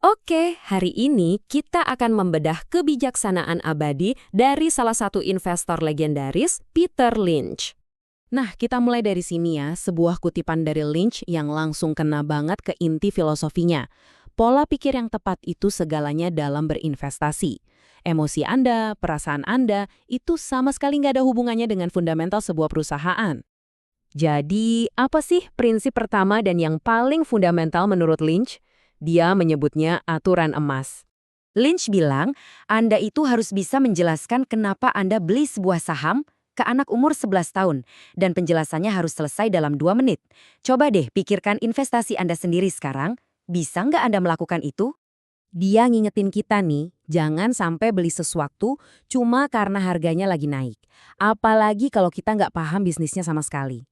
Oke, hari ini kita akan membedah kebijaksanaan abadi dari salah satu investor legendaris, Peter Lynch. Nah, kita mulai dari sini ya, sebuah kutipan dari Lynch yang langsung kena banget ke inti filosofinya. Pola pikir yang tepat itu segalanya dalam berinvestasi. Emosi Anda, perasaan Anda, itu sama sekali nggak ada hubungannya dengan fundamental sebuah perusahaan. Jadi, apa sih prinsip pertama dan yang paling fundamental menurut Lynch? Dia menyebutnya aturan emas. Lynch bilang, Anda itu harus bisa menjelaskan kenapa Anda beli sebuah saham ke anak umur 11 tahun, dan penjelasannya harus selesai dalam 2 menit. Coba deh pikirkan investasi Anda sendiri sekarang, bisa nggak Anda melakukan itu? Dia ngingetin kita nih, jangan sampai beli sesuatu cuma karena harganya lagi naik. Apalagi kalau kita nggak paham bisnisnya sama sekali.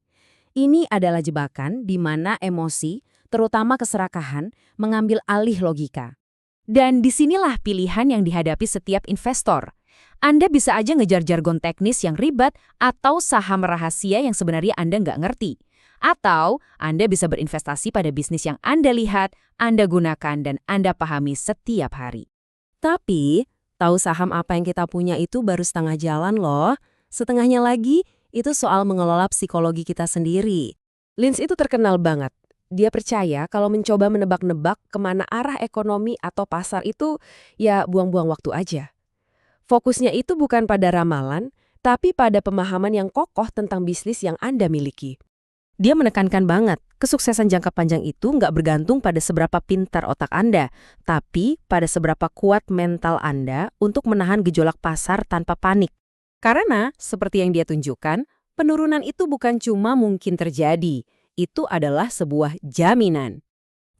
Ini adalah jebakan di mana emosi, terutama keserakahan, mengambil alih logika. Dan disinilah pilihan yang dihadapi setiap investor. Anda bisa aja ngejar jargon teknis yang ribet atau saham rahasia yang sebenarnya Anda nggak ngerti. Atau Anda bisa berinvestasi pada bisnis yang Anda lihat, Anda gunakan, dan Anda pahami setiap hari. Tapi, tahu saham apa yang kita punya itu baru setengah jalan loh. Setengahnya lagi, itu soal mengelola psikologi kita sendiri. Lynch itu terkenal banget. Dia percaya kalau mencoba menebak-nebak kemana arah ekonomi atau pasar itu, ya buang-buang waktu aja. Fokusnya itu bukan pada ramalan, tapi pada pemahaman yang kokoh tentang bisnis yang Anda miliki. Dia menekankan banget, kesuksesan jangka panjang itu nggak bergantung pada seberapa pintar otak Anda, tapi pada seberapa kuat mental Anda untuk menahan gejolak pasar tanpa panik. Karena, seperti yang dia tunjukkan, penurunan itu bukan cuma mungkin terjadi, itu adalah sebuah jaminan.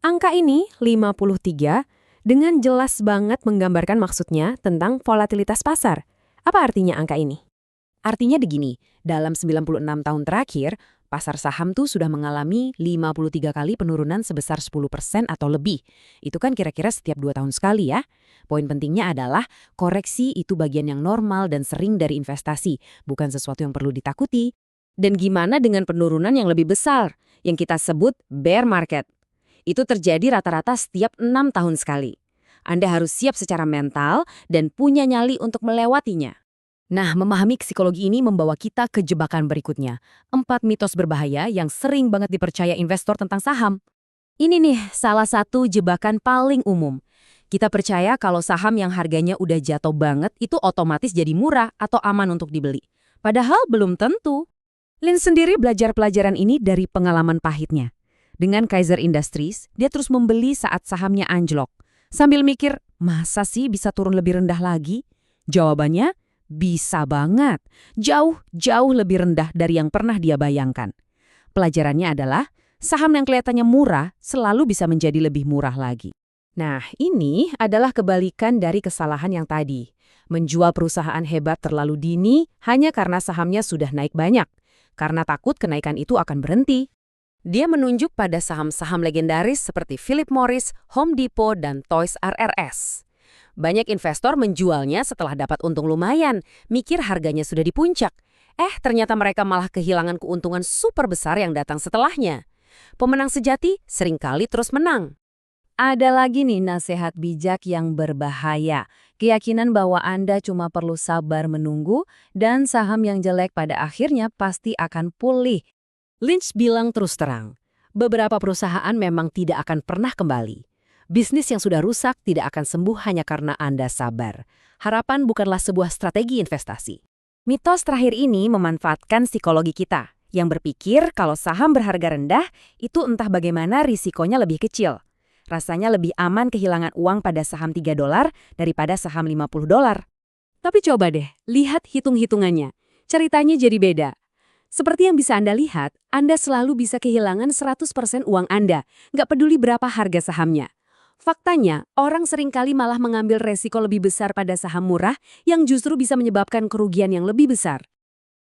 Angka ini, 53, dengan jelas banget menggambarkan maksudnya tentang volatilitas pasar. Apa artinya angka ini? Artinya begini, dalam 96 tahun terakhir, pasar saham tuh sudah mengalami 53 kali penurunan sebesar 10% atau lebih. Itu kan kira-kira setiap 2 tahun sekali ya. Poin pentingnya adalah koreksi itu bagian yang normal dan sering dari investasi, bukan sesuatu yang perlu ditakuti. Dan gimana dengan penurunan yang lebih besar, yang kita sebut bear market? Itu terjadi rata-rata setiap 6 tahun sekali. Anda harus siap secara mental dan punya nyali untuk melewatinya. Nah, memahami psikologi ini membawa kita ke jebakan berikutnya. 4 mitos berbahaya yang sering banget dipercaya investor tentang saham. Ini nih, salah satu jebakan paling umum. Kita percaya kalau saham yang harganya udah jatuh banget itu otomatis jadi murah atau aman untuk dibeli. Padahal belum tentu. Lynch sendiri belajar pelajaran ini dari pengalaman pahitnya. Dengan Kaiser Industries, dia terus membeli saat sahamnya anjlok. Sambil mikir, masa sih bisa turun lebih rendah lagi? Jawabannya, bisa banget. Jauh lebih rendah dari yang pernah dia bayangkan. Pelajarannya adalah, saham yang kelihatannya murah selalu bisa menjadi lebih murah lagi. Nah, ini adalah kebalikan dari kesalahan yang tadi. Menjual perusahaan hebat terlalu dini hanya karena sahamnya sudah naik banyak. Karena takut kenaikan itu akan berhenti. Dia menunjuk pada saham-saham legendaris seperti Philip Morris, Home Depot, dan Toys R Us. Banyak investor menjualnya setelah dapat untung lumayan, mikir harganya sudah di puncak. Ternyata mereka malah kehilangan keuntungan super besar yang datang setelahnya. Pemenang sejati seringkali terus menang. Ada lagi nih nasihat bijak yang berbahaya. Keyakinan bahwa Anda cuma perlu sabar menunggu dan saham yang jelek pada akhirnya pasti akan pulih. Lynch bilang terus terang, beberapa perusahaan memang tidak akan pernah kembali. Bisnis yang sudah rusak tidak akan sembuh hanya karena Anda sabar. Harapan bukanlah sebuah strategi investasi. Mitos terakhir ini memanfaatkan psikologi kita, yang berpikir kalau saham berharga rendah itu entah bagaimana risikonya lebih kecil. Rasanya lebih aman kehilangan uang pada saham $3 daripada saham $50. Tapi coba deh, lihat hitung-hitungannya. Ceritanya jadi beda. Seperti yang bisa Anda lihat, Anda selalu bisa kehilangan 100% uang Anda, nggak peduli berapa harga sahamnya. Faktanya, orang seringkali malah mengambil resiko lebih besar pada saham murah yang justru bisa menyebabkan kerugian yang lebih besar.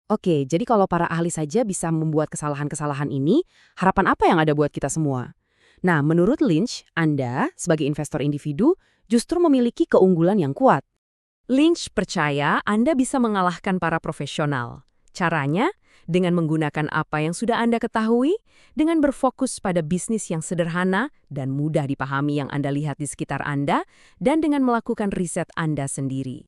Oke, jadi kalau para ahli saja bisa membuat kesalahan-kesalahan ini, harapan apa yang ada buat kita semua? Nah, menurut Lynch, Anda sebagai investor individu justru memiliki keunggulan yang kuat. Lynch percaya Anda bisa mengalahkan para profesional. Caranya, Dengan menggunakan apa yang sudah Anda ketahui, dengan berfokus pada bisnis yang sederhana dan mudah dipahami yang Anda lihat di sekitar Anda, dan dengan melakukan riset Anda sendiri.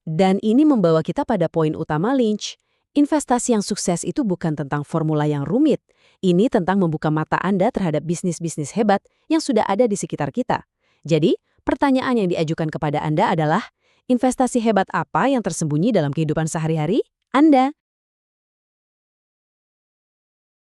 Dan ini membawa kita pada poin utama Lynch. Investasi yang sukses itu bukan tentang formula yang rumit. Ini tentang membuka mata Anda terhadap bisnis-bisnis hebat yang sudah ada di sekitar kita. Jadi, pertanyaan yang diajukan kepada Anda adalah, investasi hebat apa yang tersembunyi dalam kehidupan sehari-hari Anda?